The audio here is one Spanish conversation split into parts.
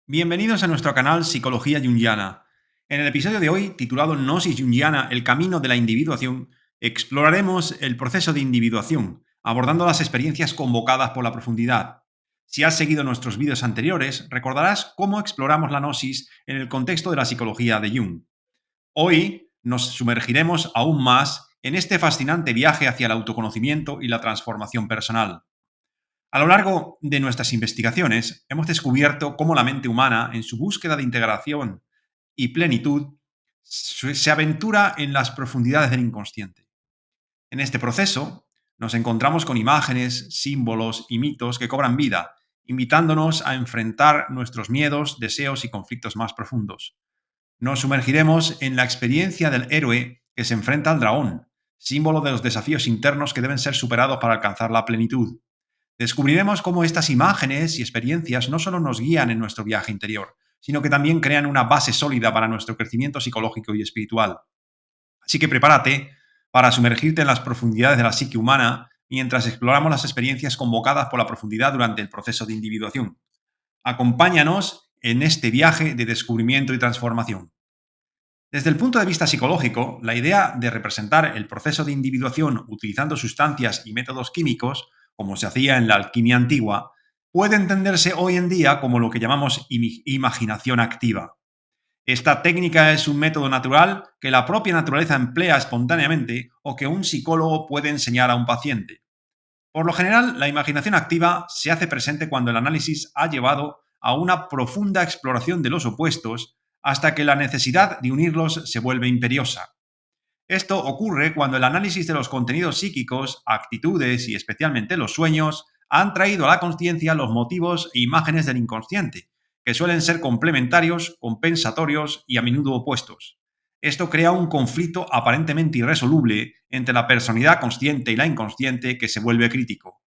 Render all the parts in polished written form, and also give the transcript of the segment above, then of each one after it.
Bienvenidos a nuestro canal Psicología Junguiana. En el episodio de hoy, titulado Gnosis Junguiana, el camino de la individuación, exploraremos el proceso de individuación, abordando las experiencias convocadas por la profundidad. Si has seguido nuestros vídeos anteriores, recordarás cómo exploramos la gnosis en el contexto de la psicología de Jung. Hoy nos sumergiremos aún más en este fascinante viaje hacia el autoconocimiento y la transformación personal. A lo largo de nuestras investigaciones, hemos descubierto cómo la mente humana, en su búsqueda de integración y plenitud, se aventura en las profundidades del inconsciente. En este proceso, nos encontramos con imágenes, símbolos y mitos que cobran vida, invitándonos a enfrentar nuestros miedos, deseos y conflictos más profundos. Nos sumergiremos en la experiencia del héroe que se enfrenta al dragón, símbolo de los desafíos internos que deben ser superados para alcanzar la plenitud. Descubriremos cómo estas imágenes y experiencias no solo nos guían en nuestro viaje interior, sino que también crean una base sólida para nuestro crecimiento psicológico y espiritual. Así que prepárate para sumergirte en las profundidades de la psique humana mientras exploramos las experiencias convocadas por la profundidad durante el proceso de individuación. Acompáñanos en este viaje de descubrimiento y transformación. Desde el punto de vista psicológico, la idea de representar el proceso de individuación utilizando sustancias y métodos químicos, como se hacía en la alquimia antigua, puede entenderse hoy en día como lo que llamamos imaginación activa. Esta técnica es un método natural que la propia naturaleza emplea espontáneamente o que un psicólogo puede enseñar a un paciente. Por lo general, la imaginación activa se hace presente cuando el análisis ha llevado a una profunda exploración de los opuestos hasta que la necesidad de unirlos se vuelve imperiosa. Esto ocurre cuando el análisis de los contenidos psíquicos, actitudes y especialmente los sueños han traído a la conciencia los motivos e imágenes del inconsciente, que suelen ser complementarios, compensatorios y a menudo opuestos. Esto crea un conflicto aparentemente irresoluble entre la personalidad consciente y la inconsciente que se vuelve crítico.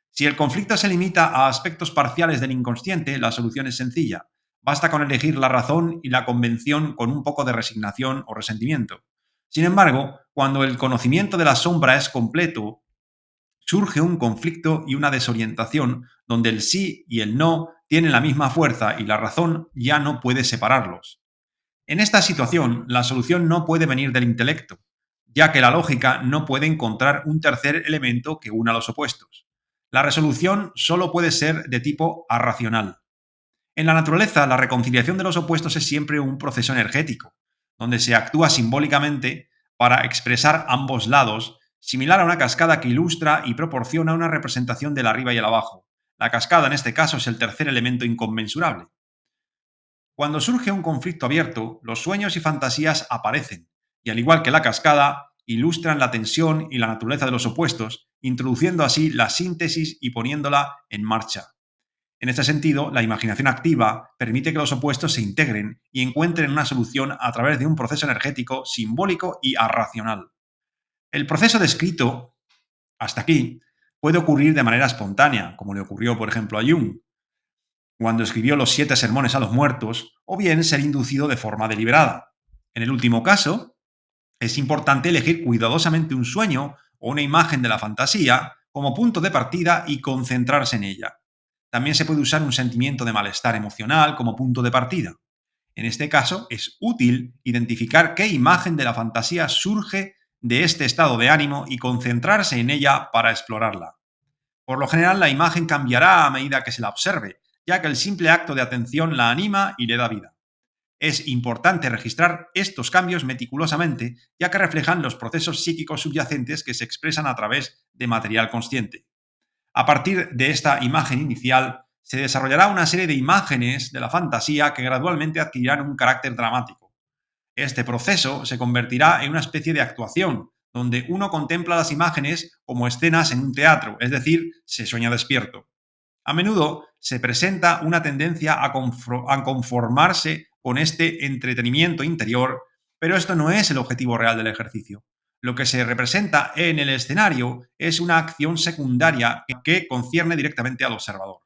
Si el conflicto se limita a aspectos parciales del inconsciente, la solución es sencilla. Basta con elegir la razón y la convención con un poco de resignación o resentimiento. Sin embargo, cuando el conocimiento de la sombra es completo, surge un conflicto y una desorientación donde el sí y el no tienen la misma fuerza y la razón ya no puede separarlos. En esta situación, la solución no puede venir del intelecto, ya que la lógica no puede encontrar un tercer elemento que una los opuestos. La resolución solo puede ser de tipo arracional. En la naturaleza, la reconciliación de los opuestos es siempre un proceso energético, donde se actúa simbólicamente para expresar ambos lados, similar a una cascada que ilustra y proporciona una representación del arriba y el abajo. La cascada, en este caso, es el tercer elemento inconmensurable. Cuando surge un conflicto abierto, los sueños y fantasías aparecen, y al igual que la cascada, ilustran la tensión y la naturaleza de los opuestos, introduciendo así la síntesis y poniéndola en marcha. En este sentido, la imaginación activa permite que los opuestos se integren y encuentren una solución a través de un proceso energético, simbólico y arracional. El proceso descrito hasta aquí puede ocurrir de manera espontánea, como le ocurrió, por ejemplo, a Jung, cuando escribió los 7 sermones a los muertos, o bien ser inducido de forma deliberada. En el último caso, es importante elegir cuidadosamente un sueño o una imagen de la fantasía como punto de partida y concentrarse en ella. También se puede usar un sentimiento de malestar emocional como punto de partida. En este caso, es útil identificar qué imagen de la fantasía surge de este estado de ánimo y concentrarse en ella para explorarla. Por lo general, la imagen cambiará a medida que se la observe, ya que el simple acto de atención la anima y le da vida. Es importante registrar estos cambios meticulosamente, ya que reflejan los procesos psíquicos subyacentes que se expresan a través de material consciente. A partir de esta imagen inicial, se desarrollará una serie de imágenes de la fantasía que gradualmente adquirirán un carácter dramático. Este proceso se convertirá en una especie de actuación, donde uno contempla las imágenes como escenas en un teatro, es decir, se sueña despierto. A menudo se presenta una tendencia a conformarse con este entretenimiento interior, pero esto no es el objetivo real del ejercicio. Lo que se representa en el escenario es una acción secundaria que concierne directamente al observador.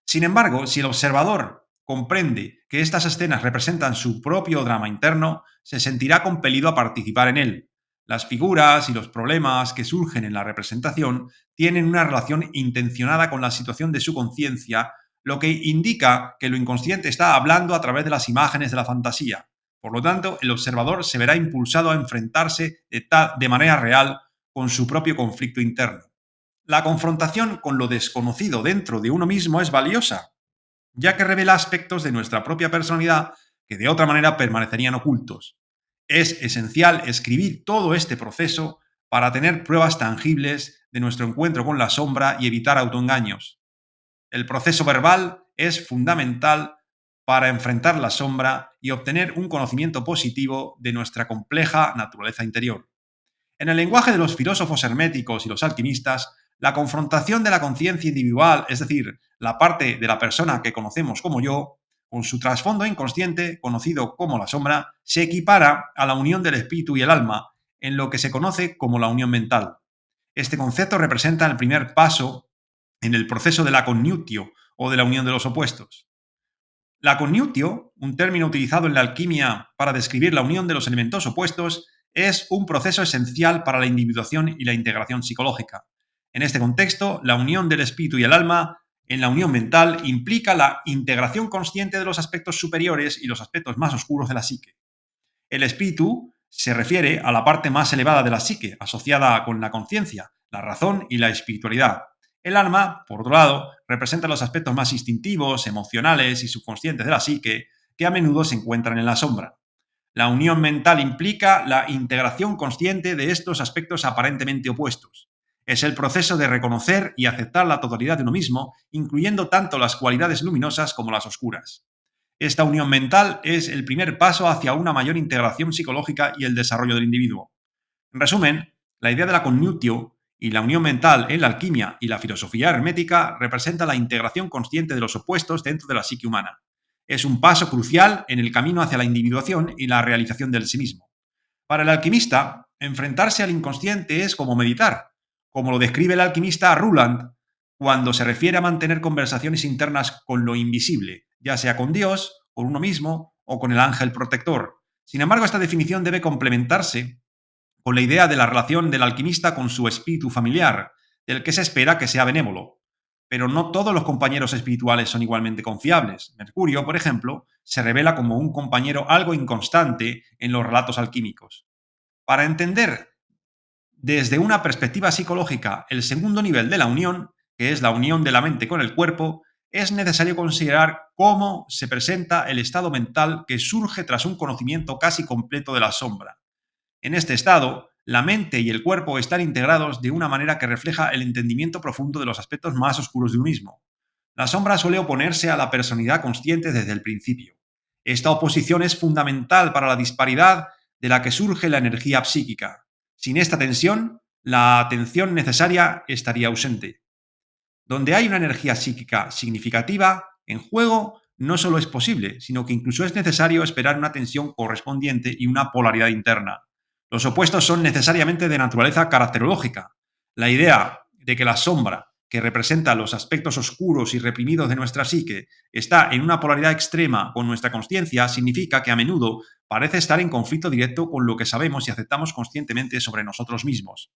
Sin embargo, si el observador comprende que estas escenas representan su propio drama interno, se sentirá compelido a participar en él. Las figuras y los problemas que surgen en la representación tienen una relación intencionada con la situación de su conciencia, lo que indica que lo inconsciente está hablando a través de las imágenes de la fantasía. Por lo tanto, el observador se verá impulsado a enfrentarse de manera real con su propio conflicto interno. La confrontación con lo desconocido dentro de uno mismo es valiosa, ya que revela aspectos de nuestra propia personalidad que de otra manera permanecerían ocultos. Es esencial escribir todo este proceso para tener pruebas tangibles de nuestro encuentro con la sombra y evitar autoengaños. El proceso verbal es fundamental para enfrentar la sombra y obtener un conocimiento positivo de nuestra compleja naturaleza interior. En el lenguaje de los filósofos herméticos y los alquimistas, la confrontación de la conciencia individual, es decir, la parte de la persona que conocemos como yo, con su trasfondo inconsciente, conocido como la sombra, se equipara a la unión del espíritu y el alma, en lo que se conoce como la unión mental. Este concepto representa el primer paso en el proceso de la connutio o de la unión de los opuestos. La connutio, un término utilizado en la alquimia para describir la unión de los elementos opuestos, es un proceso esencial para la individuación y la integración psicológica. En este contexto, la unión del espíritu y el alma en la unión mental implica la integración consciente de los aspectos superiores y los aspectos más oscuros de la psique. El espíritu se refiere a la parte más elevada de la psique, asociada con la conciencia, la razón y la espiritualidad. El alma, por otro lado, representa los aspectos más instintivos, emocionales y subconscientes de la psique, que a menudo se encuentran en la sombra. La unión mental implica la integración consciente de estos aspectos aparentemente opuestos. Es el proceso de reconocer y aceptar la totalidad de uno mismo, incluyendo tanto las cualidades luminosas como las oscuras. Esta unión mental es el primer paso hacia una mayor integración psicológica y el desarrollo del individuo. En resumen, la idea de la connutio y la unión mental en la alquimia y la filosofía hermética representa la integración consciente de los opuestos dentro de la psique humana. Es un paso crucial en el camino hacia la individuación y la realización del sí mismo. Para el alquimista, enfrentarse al inconsciente es como meditar, como lo describe el alquimista Ruland cuando se refiere a mantener conversaciones internas con lo invisible, ya sea con Dios, con uno mismo o con el ángel protector. Sin embargo, esta definición debe complementarse con la idea de la relación del alquimista con su espíritu familiar, del que se espera que sea benévolo. Pero no todos los compañeros espirituales son igualmente confiables. Mercurio, por ejemplo, se revela como un compañero algo inconstante en los relatos alquímicos. Para entender desde una perspectiva psicológica el segundo nivel de la unión, que es la unión de la mente con el cuerpo, es necesario considerar cómo se presenta el estado mental que surge tras un conocimiento casi completo de la sombra. En este estado, la mente y el cuerpo están integrados de una manera que refleja el entendimiento profundo de los aspectos más oscuros de uno mismo. La sombra suele oponerse a la personalidad consciente desde el principio. Esta oposición es fundamental para la disparidad de la que surge la energía psíquica. Sin esta tensión, la atención necesaria estaría ausente. Donde hay una energía psíquica significativa en juego, no solo es posible, sino que incluso es necesario esperar una tensión correspondiente y una polaridad interna. Los opuestos son necesariamente de naturaleza caracterológica. La idea de que la sombra, que representa los aspectos oscuros y reprimidos de nuestra psique, está en una polaridad extrema con nuestra consciencia, significa que a menudo parece estar en conflicto directo con lo que sabemos y aceptamos conscientemente sobre nosotros mismos.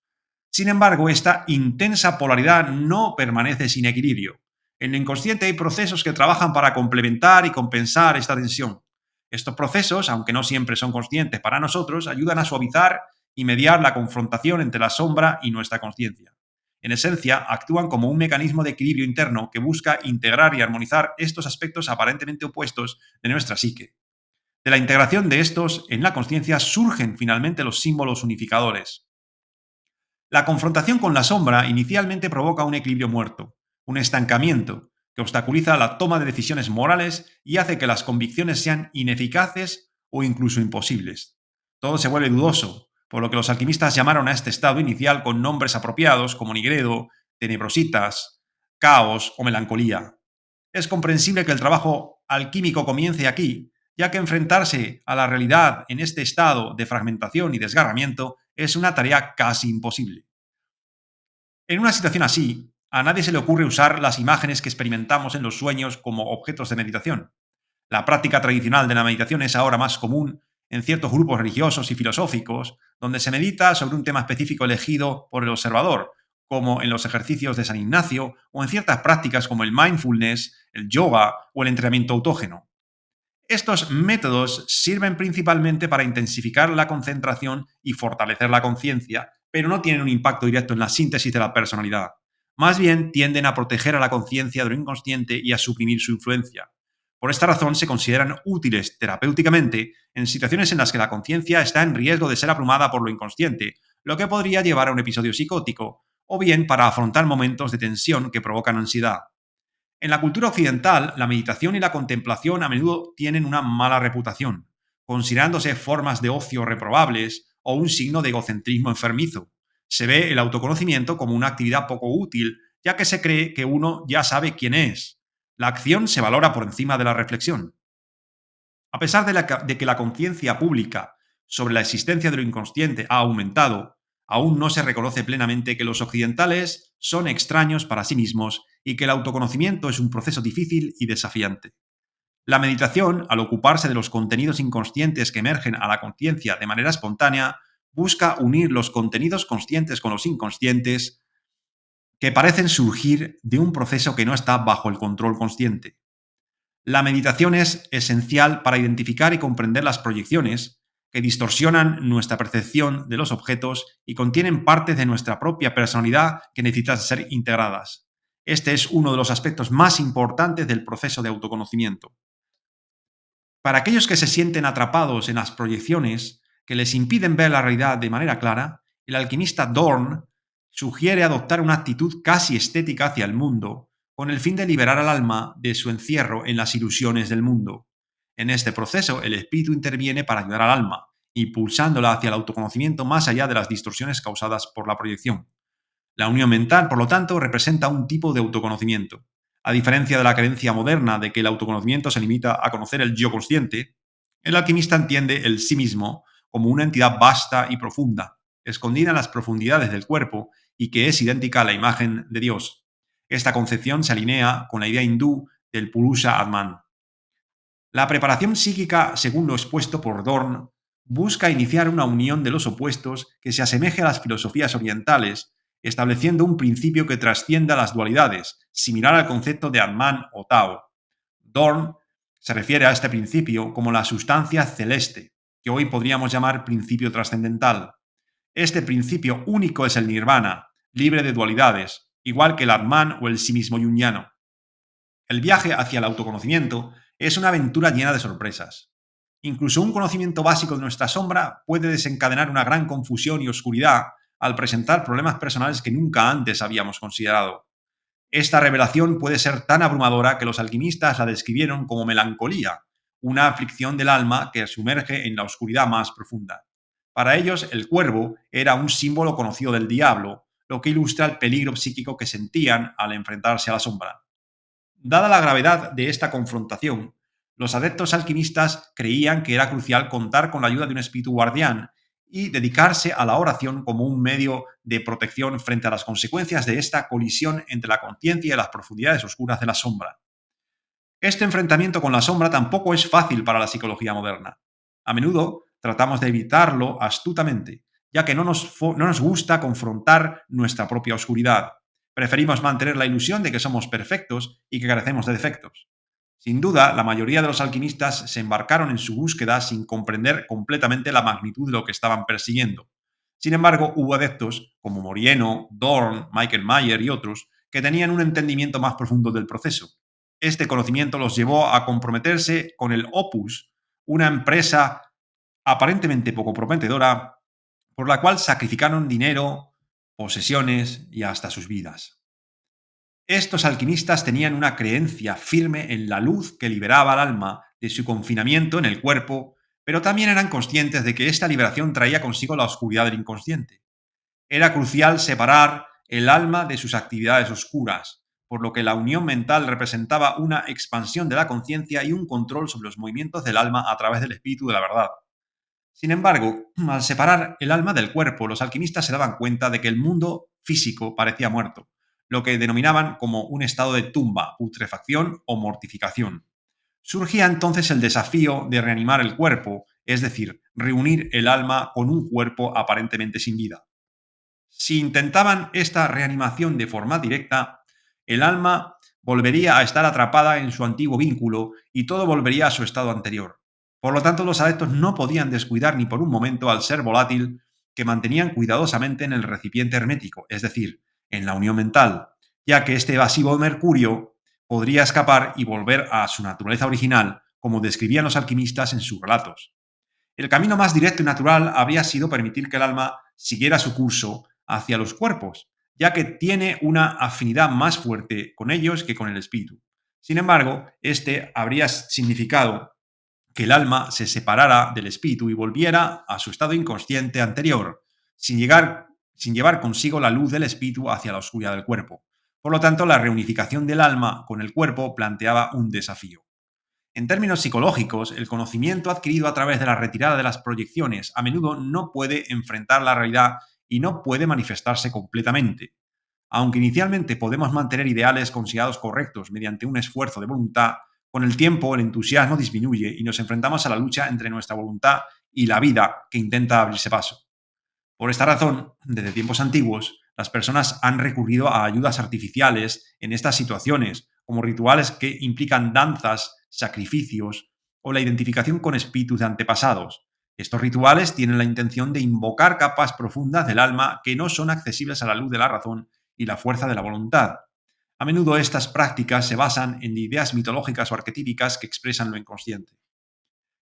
Sin embargo, esta intensa polaridad no permanece sin equilibrio. En lo inconsciente hay procesos que trabajan para complementar y compensar esta tensión. Estos procesos, aunque no siempre son conscientes para nosotros, ayudan a suavizar y mediar la confrontación entre la sombra y nuestra conciencia. En esencia, actúan como un mecanismo de equilibrio interno que busca integrar y armonizar estos aspectos aparentemente opuestos de nuestra psique. De la integración de estos en la conciencia surgen finalmente los símbolos unificadores. La confrontación con la sombra inicialmente provoca un equilibrio muerto, un estancamiento, que obstaculiza la toma de decisiones morales y hace que las convicciones sean ineficaces o incluso imposibles. Todo se vuelve dudoso, por lo que los alquimistas llamaron a este estado inicial con nombres apropiados como nigredo, tenebrositas, caos o melancolía. Es comprensible que el trabajo alquímico comience aquí, ya que enfrentarse a la realidad en este estado de fragmentación y desgarramiento es una tarea casi imposible. En una situación así, a nadie se le ocurre usar las imágenes que experimentamos en los sueños como objetos de meditación. La práctica tradicional de la meditación es ahora más común en ciertos grupos religiosos y filosóficos, donde se medita sobre un tema específico elegido por el observador, como en los ejercicios de San Ignacio o en ciertas prácticas como el mindfulness, el yoga o el entrenamiento autógeno. Estos métodos sirven principalmente para intensificar la concentración y fortalecer la conciencia, pero no tienen un impacto directo en la síntesis de la personalidad. Más bien tienden a proteger a la conciencia de lo inconsciente y a suprimir su influencia. Por esta razón se consideran útiles terapéuticamente en situaciones en las que la conciencia está en riesgo de ser abrumada por lo inconsciente, lo que podría llevar a un episodio psicótico, o bien para afrontar momentos de tensión que provocan ansiedad. En la cultura occidental, la meditación y la contemplación a menudo tienen una mala reputación, considerándose formas de ocio reprobables o un signo de egocentrismo enfermizo. Se ve el autoconocimiento como una actividad poco útil, ya que se cree que uno ya sabe quién es. La acción se valora por encima de la reflexión. A pesar de que la conciencia pública sobre la existencia de lo inconsciente ha aumentado, aún no se reconoce plenamente que los occidentales son extraños para sí mismos y que el autoconocimiento es un proceso difícil y desafiante. La meditación, al ocuparse de los contenidos inconscientes que emergen a la conciencia de manera espontánea, busca unir los contenidos conscientes con los inconscientes que parecen surgir de un proceso que no está bajo el control consciente. La meditación es esencial para identificar y comprender las proyecciones que distorsionan nuestra percepción de los objetos y contienen partes de nuestra propia personalidad que necesitan ser integradas. Este es uno de los aspectos más importantes del proceso de autoconocimiento. Para aquellos que se sienten atrapados en las proyecciones que les impiden ver la realidad de manera clara, el alquimista Dorn sugiere adoptar una actitud casi estética hacia el mundo, con el fin de liberar al alma de su encierro en las ilusiones del mundo. En este proceso, el espíritu interviene para ayudar al alma, impulsándola hacia el autoconocimiento más allá de las distorsiones causadas por la proyección. La unión mental, por lo tanto, representa un tipo de autoconocimiento. A diferencia de la creencia moderna de que el autoconocimiento se limita a conocer el yo consciente, el alquimista entiende el sí mismo como una entidad vasta y profunda, escondida en las profundidades del cuerpo y que es idéntica a la imagen de Dios. Esta concepción se alinea con la idea hindú del Purusha Atman. La preparación psíquica, según lo expuesto por Dorn, busca iniciar una unión de los opuestos que se asemeje a las filosofías orientales, estableciendo un principio que trascienda las dualidades, similar al concepto de Atman o Tao. Dorn se refiere a este principio como la sustancia celeste, que hoy podríamos llamar principio trascendental. Este principio único es el nirvana, libre de dualidades, igual que el Atman o el sí mismo junguiano. El viaje hacia el autoconocimiento es una aventura llena de sorpresas. Incluso un conocimiento básico de nuestra sombra puede desencadenar una gran confusión y oscuridad al presentar problemas personales que nunca antes habíamos considerado. Esta revelación puede ser tan abrumadora que los alquimistas la describieron como melancolía, una aflicción del alma que sumerge en la oscuridad más profunda. Para ellos, el cuervo era un símbolo conocido del diablo, lo que ilustra el peligro psíquico que sentían al enfrentarse a la sombra. Dada la gravedad de esta confrontación, los adeptos alquimistas creían que era crucial contar con la ayuda de un espíritu guardián y dedicarse a la oración como un medio de protección frente a las consecuencias de esta colisión entre la conciencia y las profundidades oscuras de la sombra. Este enfrentamiento con la sombra tampoco es fácil para la psicología moderna. A menudo tratamos de evitarlo astutamente, ya que no nos gusta confrontar nuestra propia oscuridad. Preferimos mantener la ilusión de que somos perfectos y que carecemos de defectos. Sin duda, la mayoría de los alquimistas se embarcaron en su búsqueda sin comprender completamente la magnitud de lo que estaban persiguiendo. Sin embargo, hubo adeptos, como Morieno, Dorn, Michael Mayer y otros, que tenían un entendimiento más profundo del proceso. Este conocimiento los llevó a comprometerse con el Opus, una empresa aparentemente poco prometedora, por la cual sacrificaron dinero, posesiones y hasta sus vidas. Estos alquimistas tenían una creencia firme en la luz que liberaba al alma de su confinamiento en el cuerpo, pero también eran conscientes de que esta liberación traía consigo la oscuridad del inconsciente. Era crucial separar el alma de sus actividades oscuras, por lo que la unión mental representaba una expansión de la conciencia y un control sobre los movimientos del alma a través del espíritu de la verdad. Sin embargo, al separar el alma del cuerpo, los alquimistas se daban cuenta de que el mundo físico parecía muerto, lo que denominaban como un estado de tumba, putrefacción o mortificación. Surgía entonces el desafío de reanimar el cuerpo, es decir, reunir el alma con un cuerpo aparentemente sin vida. Si intentaban esta reanimación de forma directa, el alma volvería a estar atrapada en su antiguo vínculo y todo volvería a su estado anterior. Por lo tanto, los adeptos no podían descuidar ni por un momento al ser volátil que mantenían cuidadosamente en el recipiente hermético, es decir, en la unión mental, ya que este evasivo mercurio podría escapar y volver a su naturaleza original, como describían los alquimistas en sus relatos. El camino más directo y natural habría sido permitir que el alma siguiera su curso hacia los cuerpos, ya que tiene una afinidad más fuerte con ellos que con el espíritu. Sin embargo, este habría significado que el alma se separara del espíritu y volviera a su estado inconsciente anterior, sin llevar consigo la luz del espíritu hacia la oscuridad del cuerpo. Por lo tanto, la reunificación del alma con el cuerpo planteaba un desafío. En términos psicológicos, el conocimiento adquirido a través de la retirada de las proyecciones a menudo no puede enfrentar la realidad y no puede manifestarse completamente. Aunque inicialmente podemos mantener ideales considerados correctos mediante un esfuerzo de voluntad, con el tiempo el entusiasmo disminuye y nos enfrentamos a la lucha entre nuestra voluntad y la vida que intenta abrirse paso. Por esta razón, desde tiempos antiguos, las personas han recurrido a ayudas artificiales en estas situaciones, como rituales que implican danzas, sacrificios o la identificación con espíritus de antepasados. Estos rituales tienen la intención de invocar capas profundas del alma que no son accesibles a la luz de la razón y la fuerza de la voluntad. A menudo estas prácticas se basan en ideas mitológicas o arquetípicas que expresan lo inconsciente.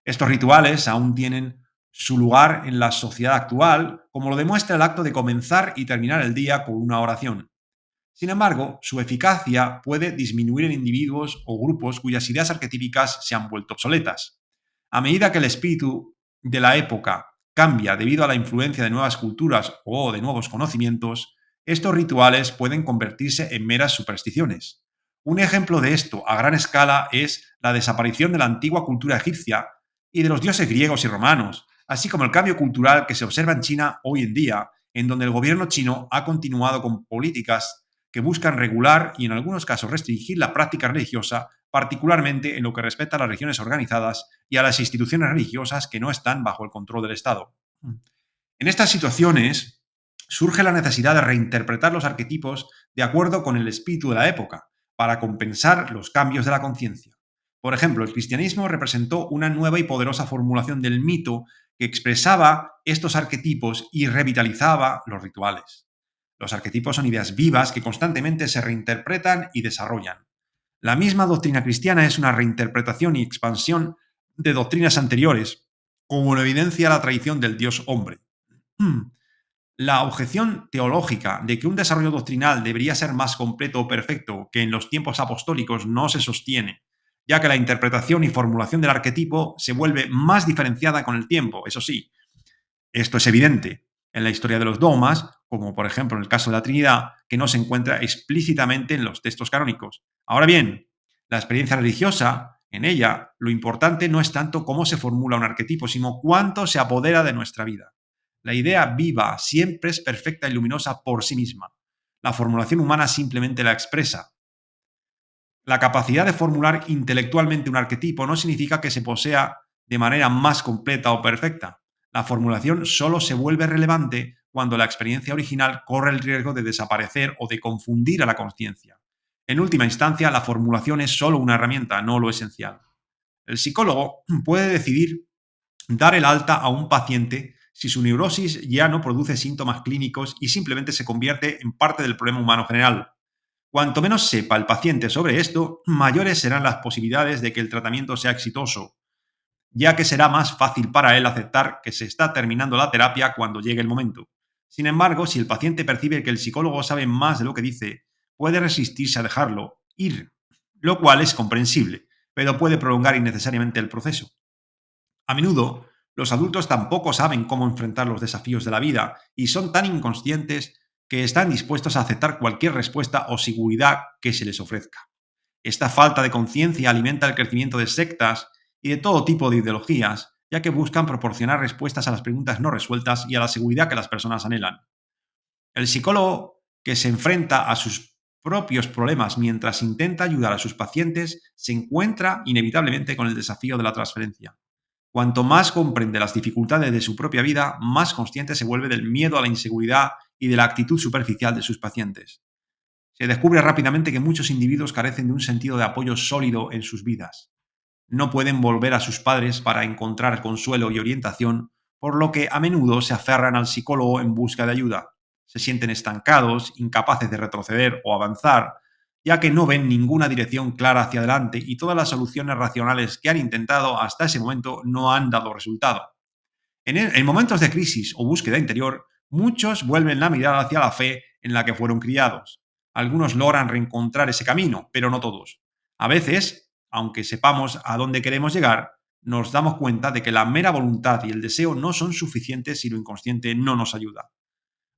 Estos rituales aún tienen su lugar en la sociedad actual, como lo demuestra el acto de comenzar y terminar el día con una oración. Sin embargo, su eficacia puede disminuir en individuos o grupos cuyas ideas arquetípicas se han vuelto obsoletas. A medida que el espíritu de la época cambia debido a la influencia de nuevas culturas o de nuevos conocimientos, estos rituales pueden convertirse en meras supersticiones. Un ejemplo de esto a gran escala es la desaparición de la antigua cultura egipcia y de los dioses griegos y romanos, así como el cambio cultural que se observa en China hoy en día, en donde el gobierno chino ha continuado con políticas que buscan regular y en algunos casos restringir la práctica religiosa, particularmente en lo que respecta a las religiones organizadas y a las instituciones religiosas que no están bajo el control del Estado. En estas situaciones surge la necesidad de reinterpretar los arquetipos de acuerdo con el espíritu de la época, para compensar los cambios de la conciencia. Por ejemplo, el cristianismo representó una nueva y poderosa formulación del mito que expresaba estos arquetipos y revitalizaba los rituales. Los arquetipos son ideas vivas que constantemente se reinterpretan y desarrollan. La misma doctrina cristiana es una reinterpretación y expansión de doctrinas anteriores, como lo evidencia la tradición del Dios hombre. La objeción teológica de que un desarrollo doctrinal debería ser más completo o perfecto que en los tiempos apostólicos no se sostiene, ya que la interpretación y formulación del arquetipo se vuelve más diferenciada con el tiempo, eso sí. Esto es evidente en la historia de los dogmas, como por ejemplo en el caso de la Trinidad, que no se encuentra explícitamente en los textos canónicos. Ahora bien, la experiencia religiosa, en ella, lo importante no es tanto cómo se formula un arquetipo, sino cuánto se apodera de nuestra vida. La idea viva siempre es perfecta y luminosa por sí misma. La formulación humana simplemente la expresa. La capacidad de formular intelectualmente un arquetipo no significa que se posea de manera más completa o perfecta. La formulación solo se vuelve relevante cuando la experiencia original corre el riesgo de desaparecer o de confundir a la conciencia. En última instancia, la formulación es solo una herramienta, no lo esencial. El psicólogo puede decidir dar el alta a un paciente si su neurosis ya no produce síntomas clínicos y simplemente se convierte en parte del problema humano general. Cuanto menos sepa el paciente sobre esto, mayores serán las posibilidades de que el tratamiento sea exitoso, ya que será más fácil para él aceptar que se está terminando la terapia cuando llegue el momento. Sin embargo, si el paciente percibe que el psicólogo sabe más de lo que dice, puede resistirse a dejarlo ir, lo cual es comprensible, pero puede prolongar innecesariamente el proceso. A menudo, los adultos tampoco saben cómo enfrentar los desafíos de la vida y son tan inconscientes que están dispuestos a aceptar cualquier respuesta o seguridad que se les ofrezca. Esta falta de conciencia alimenta el crecimiento de sectas y de todo tipo de ideologías, ya que buscan proporcionar respuestas a las preguntas no resueltas y a la seguridad que las personas anhelan. El psicólogo que se enfrenta a sus propios problemas mientras intenta ayudar a sus pacientes se encuentra inevitablemente con el desafío de la transferencia. Cuanto más comprende las dificultades de su propia vida, más consciente se vuelve del miedo a la inseguridad y de la actitud superficial de sus pacientes. Se descubre rápidamente que muchos individuos carecen de un sentido de apoyo sólido en sus vidas. No pueden volver a sus padres para encontrar consuelo y orientación, por lo que a menudo se aferran al psicólogo en busca de ayuda. Se sienten estancados, incapaces de retroceder o avanzar, ya que no ven ninguna dirección clara hacia adelante y todas las soluciones racionales que han intentado hasta ese momento no han dado resultado. En momentos de crisis o búsqueda interior, muchos vuelven la mirada hacia la fe en la que fueron criados. Algunos logran reencontrar ese camino, pero no todos. A veces, aunque sepamos a dónde queremos llegar, nos damos cuenta de que la mera voluntad y el deseo no son suficientes si lo inconsciente no nos ayuda.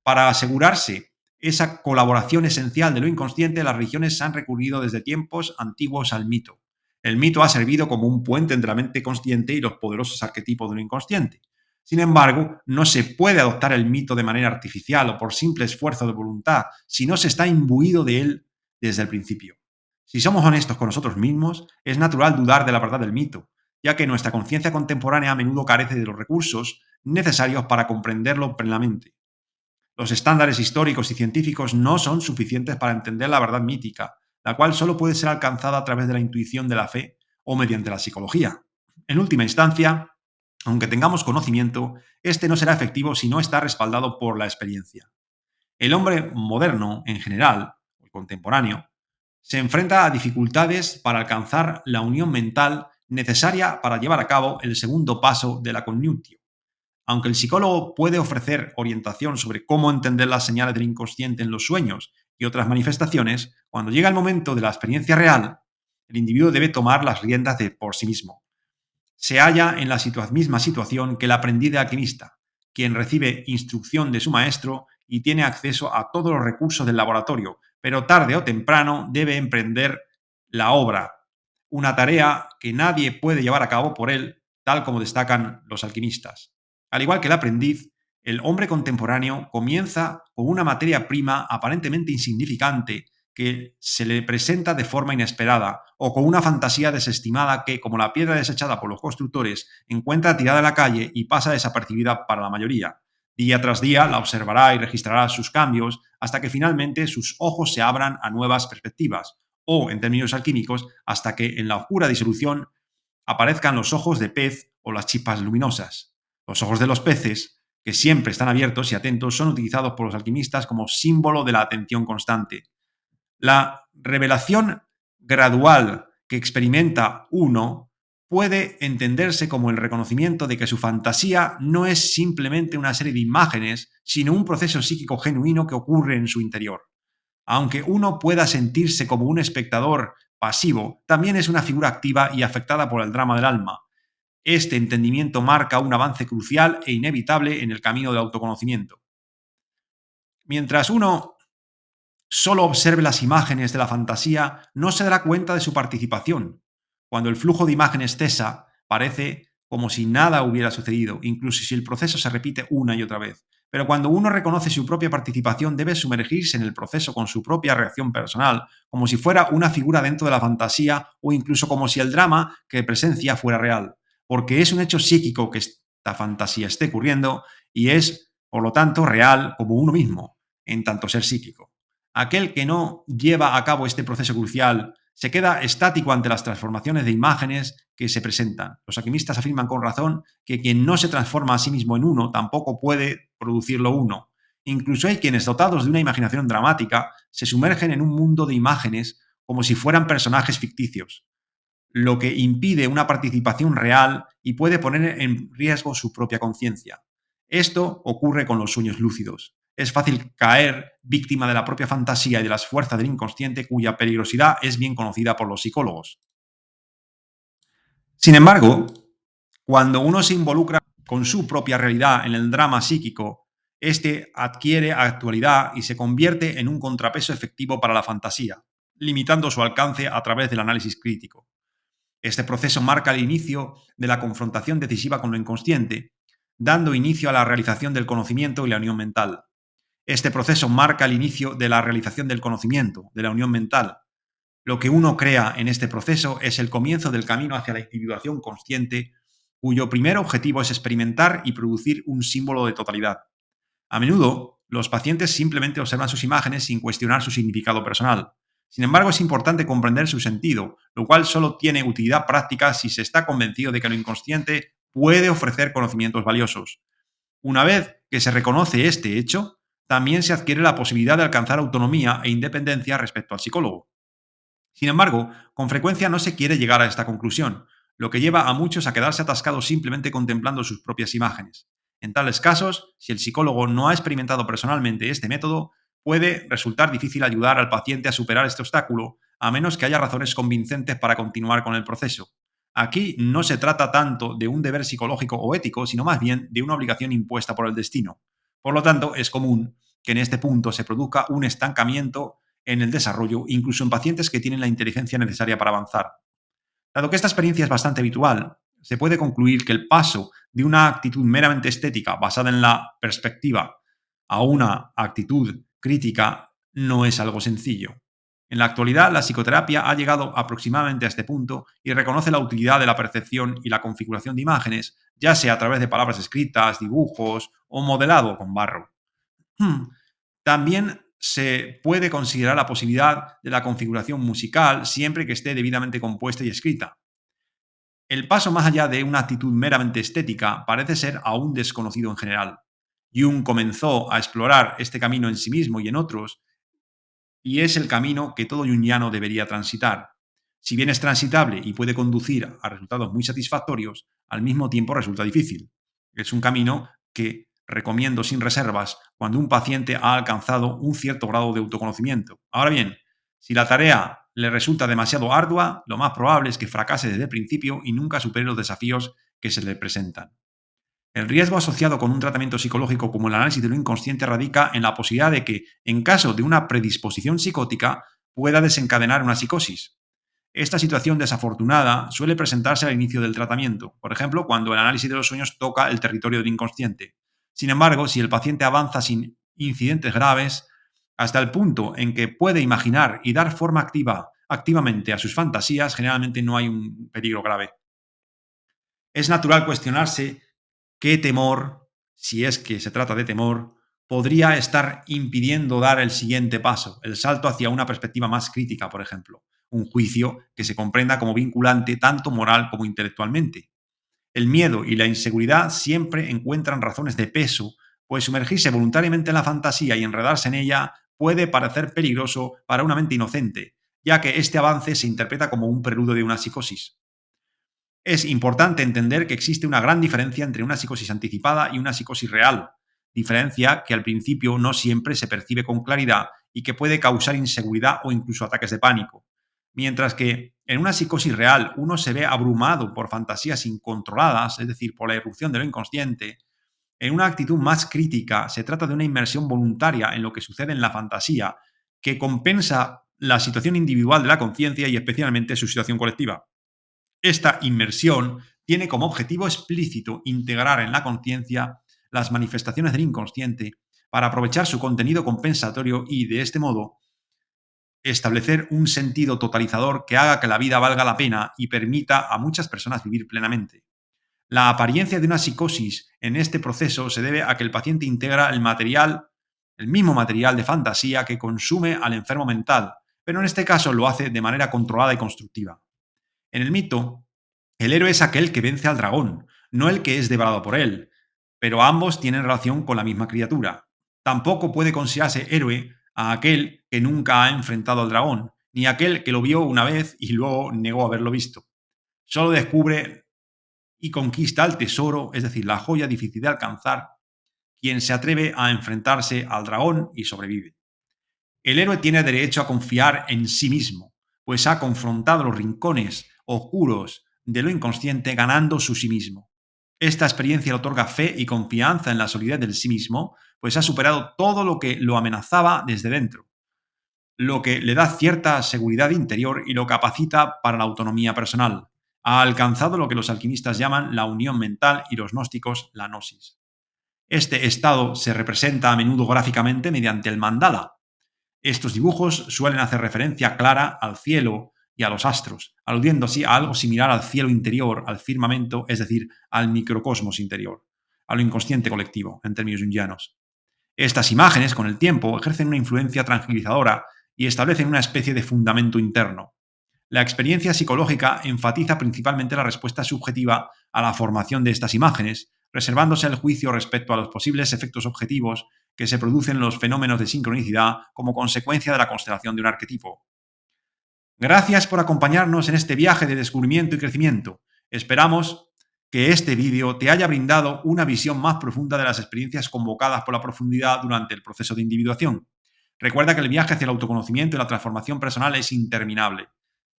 Para asegurarse esa colaboración esencial de lo inconsciente, las religiones han recurrido desde tiempos antiguos al mito. El mito ha servido como un puente entre la mente consciente y los poderosos arquetipos de lo inconsciente. Sin embargo, no se puede adoptar el mito de manera artificial o por simple esfuerzo de voluntad, si no se está imbuido de él desde el principio. Si somos honestos con nosotros mismos, es natural dudar de la verdad del mito, ya que nuestra conciencia contemporánea a menudo carece de los recursos necesarios para comprenderlo plenamente. Los estándares históricos y científicos no son suficientes para entender la verdad mítica, la cual solo puede ser alcanzada a través de la intuición de la fe o mediante la psicología. En última instancia, aunque tengamos conocimiento, este no será efectivo si no está respaldado por la experiencia. El hombre moderno, en general, el contemporáneo, se enfrenta a dificultades para alcanzar la unión mental necesaria para llevar a cabo el segundo paso de la cognition. Aunque el psicólogo puede ofrecer orientación sobre cómo entender las señales del inconsciente en los sueños y otras manifestaciones, cuando llega el momento de la experiencia real, el individuo debe tomar las riendas de por sí mismo. Se halla en la misma situación que el aprendiz de alquimista, quien recibe instrucción de su maestro y tiene acceso a todos los recursos del laboratorio, pero tarde o temprano debe emprender la obra, una tarea que nadie puede llevar a cabo por él, tal como destacan los alquimistas. Al igual que el aprendiz, el hombre contemporáneo comienza con una materia prima aparentemente insignificante que se le presenta de forma inesperada o con una fantasía desestimada que, como la piedra desechada por los constructores, encuentra tirada en la calle y pasa desapercibida para la mayoría. Día tras día la observará y registrará sus cambios hasta que finalmente sus ojos se abran a nuevas perspectivas, o, en términos alquímicos, hasta que en la oscura disolución aparezcan los ojos de pez o las chispas luminosas. Los ojos de los peces, que siempre están abiertos y atentos, son utilizados por los alquimistas como símbolo de la atención constante. La revelación gradual que experimenta uno puede entenderse como el reconocimiento de que su fantasía no es simplemente una serie de imágenes, sino un proceso psíquico genuino que ocurre en su interior. Aunque uno pueda sentirse como un espectador pasivo, también es una figura activa y afectada por el drama del alma. Este entendimiento marca un avance crucial e inevitable en el camino del autoconocimiento. Mientras uno solo observe las imágenes de la fantasía, no se dará cuenta de su participación. Cuando el flujo de imágenes cesa, parece como si nada hubiera sucedido, incluso si el proceso se repite una y otra vez. Pero cuando uno reconoce su propia participación, debe sumergirse en el proceso con su propia reacción personal, como si fuera una figura dentro de la fantasía o incluso como si el drama que presencia fuera real. Porque es un hecho psíquico que esta fantasía esté ocurriendo y es, por lo tanto, real como uno mismo, en tanto ser psíquico. Aquel que no lleva a cabo este proceso crucial se queda estático ante las transformaciones de imágenes que se presentan. Los alquimistas afirman con razón que quien no se transforma a sí mismo en uno tampoco puede producirlo uno. Incluso hay quienes, dotados de una imaginación dramática, se sumergen en un mundo de imágenes como si fueran personajes ficticios, lo que impide una participación real y puede poner en riesgo su propia conciencia. Esto ocurre con los sueños lúcidos. Es fácil caer víctima de la propia fantasía y de las fuerzas del inconsciente, cuya peligrosidad es bien conocida por los psicólogos. Sin embargo, cuando uno se involucra con su propia realidad en el drama psíquico, este adquiere actualidad y se convierte en un contrapeso efectivo para la fantasía, limitando su alcance a través del análisis crítico. Este proceso marca el inicio de la confrontación decisiva con lo inconsciente, dando inicio a la realización del conocimiento y la unión mental. Este proceso marca el inicio de la realización del conocimiento, de la unión mental. Lo que uno crea en este proceso es el comienzo del camino hacia la individuación consciente, cuyo primer objetivo es experimentar y producir un símbolo de totalidad. A menudo, Los pacientes simplemente observan sus imágenes sin cuestionar su significado personal. Sin embargo, es importante comprender su sentido, lo cual solo tiene utilidad práctica si se está convencido de que lo inconsciente puede ofrecer conocimientos valiosos. Una vez que se reconoce este hecho, también se adquiere la posibilidad de alcanzar autonomía e independencia respecto al psicólogo. Sin embargo, con frecuencia no se quiere llegar a esta conclusión, lo que lleva a muchos a quedarse atascados simplemente contemplando sus propias imágenes. En tales casos, si el psicólogo no ha experimentado personalmente este método, puede resultar difícil ayudar al paciente a superar este obstáculo, a menos que haya razones convincentes para continuar con el proceso. Aquí no se trata tanto de un deber psicológico o ético, sino más bien de una obligación impuesta por el destino. Por lo tanto, es común que en este punto se produzca un estancamiento en el desarrollo, incluso en pacientes que tienen la inteligencia necesaria para avanzar. Dado que esta experiencia es bastante habitual, se puede concluir que el paso de una actitud meramente estética basada en la perspectiva a una actitud crítica no es algo sencillo. En la actualidad, la psicoterapia ha llegado aproximadamente a este punto y reconoce la utilidad de la percepción y la configuración de imágenes, ya sea a través de palabras escritas, dibujos o modelado con barro. También se puede considerar la posibilidad de la configuración musical siempre que esté debidamente compuesta y escrita. El paso más allá de una actitud meramente estética parece ser aún desconocido en general. Jung comenzó a explorar este camino en sí mismo y en otros, y es el camino que todo junguiano debería transitar. Si bien es transitable y puede conducir a resultados muy satisfactorios, al mismo tiempo resulta difícil. Es un camino que recomiendo sin reservas cuando un paciente ha alcanzado un cierto grado de autoconocimiento. Ahora bien, si la tarea le resulta demasiado ardua, lo más probable es que fracase desde el principio y nunca supere los desafíos que se le presentan. El riesgo asociado con un tratamiento psicológico como el análisis de lo inconsciente radica en la posibilidad de que, en caso de una predisposición psicótica, pueda desencadenar una psicosis. Esta situación desafortunada suele presentarse al inicio del tratamiento, por ejemplo, cuando el análisis de los sueños toca el territorio del inconsciente. Sin embargo, si el paciente avanza sin incidentes graves, hasta el punto en que puede imaginar y dar forma activamente a sus fantasías, generalmente no hay un peligro grave. Es natural cuestionarse qué temor, si es que se trata de temor, podría estar impidiendo dar el siguiente paso, el salto hacia una perspectiva más crítica, por ejemplo, un juicio que se comprenda como vinculante tanto moral como intelectualmente. El miedo y la inseguridad siempre encuentran razones de peso, pues sumergirse voluntariamente en la fantasía y enredarse en ella puede parecer peligroso para una mente inocente, ya que este avance se interpreta como un preludio de una psicosis. Es importante entender que existe una gran diferencia entre una psicosis anticipada y una psicosis real, diferencia que al principio no siempre se percibe con claridad y que puede causar inseguridad o incluso ataques de pánico. Mientras que en una psicosis real uno se ve abrumado por fantasías incontroladas, es decir, por la irrupción de lo inconsciente, en una actitud más crítica se trata de una inmersión voluntaria en lo que sucede en la fantasía, que compensa la situación individual de la conciencia y especialmente su situación colectiva. Esta inmersión tiene como objetivo explícito integrar en la conciencia las manifestaciones del inconsciente para aprovechar su contenido compensatorio y, de este modo, establecer un sentido totalizador que haga que la vida valga la pena y permita a muchas personas vivir plenamente. La apariencia de una psicosis en este proceso se debe a que el paciente integra el mismo material de fantasía que consume al enfermo mental, pero en este caso lo hace de manera controlada y constructiva. En el mito, el héroe es aquel que vence al dragón, no el que es devorado por él, pero ambos tienen relación con la misma criatura. Tampoco puede considerarse héroe a aquel que nunca ha enfrentado al dragón, ni aquel que lo vio una vez y luego negó haberlo visto. Solo descubre y conquista el tesoro, es decir, la joya difícil de alcanzar, quien se atreve a enfrentarse al dragón y sobrevive. El héroe tiene derecho a confiar en sí mismo, pues ha confrontado los rincones oscuros de lo inconsciente ganando su sí mismo. Esta experiencia le otorga fe y confianza en la solidez del sí mismo, pues ha superado todo lo que lo amenazaba desde dentro, lo que le da cierta seguridad interior y lo capacita para la autonomía personal. Ha alcanzado lo que los alquimistas llaman la unión mental y los gnósticos la gnosis. Este estado se representa a menudo gráficamente mediante el mandala. Estos dibujos suelen hacer referencia clara al cielo y a los astros, aludiendo así a algo similar al cielo interior, al firmamento, es decir, al microcosmos interior, a lo inconsciente colectivo, en términos jungianos. Estas imágenes, con el tiempo, ejercen una influencia tranquilizadora y establecen una especie de fundamento interno. La experiencia psicológica enfatiza principalmente la respuesta subjetiva a la formación de estas imágenes, reservándose el juicio respecto a los posibles efectos objetivos que se producen en los fenómenos de sincronicidad como consecuencia de la constelación de un arquetipo. Gracias por acompañarnos en este viaje de descubrimiento y crecimiento. Esperamos que este vídeo te haya brindado una visión más profunda de las experiencias convocadas por la profundidad durante el proceso de individuación. Recuerda que el viaje hacia el autoconocimiento y la transformación personal es interminable.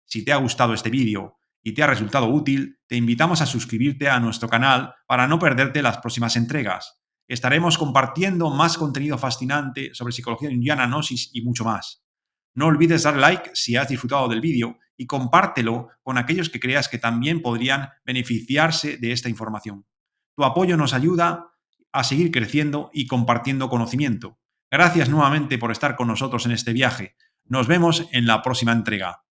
Si te ha gustado este vídeo y te ha resultado útil, te invitamos a suscribirte a nuestro canal para no perderte las próximas entregas. Estaremos compartiendo más contenido fascinante sobre psicología junguiana, gnosis y mucho más. No olvides dar like si has disfrutado del vídeo y compártelo con aquellos que creas que también podrían beneficiarse de esta información. Tu apoyo nos ayuda a seguir creciendo y compartiendo conocimiento. Gracias nuevamente por estar con nosotros en este viaje. Nos vemos en la próxima entrega.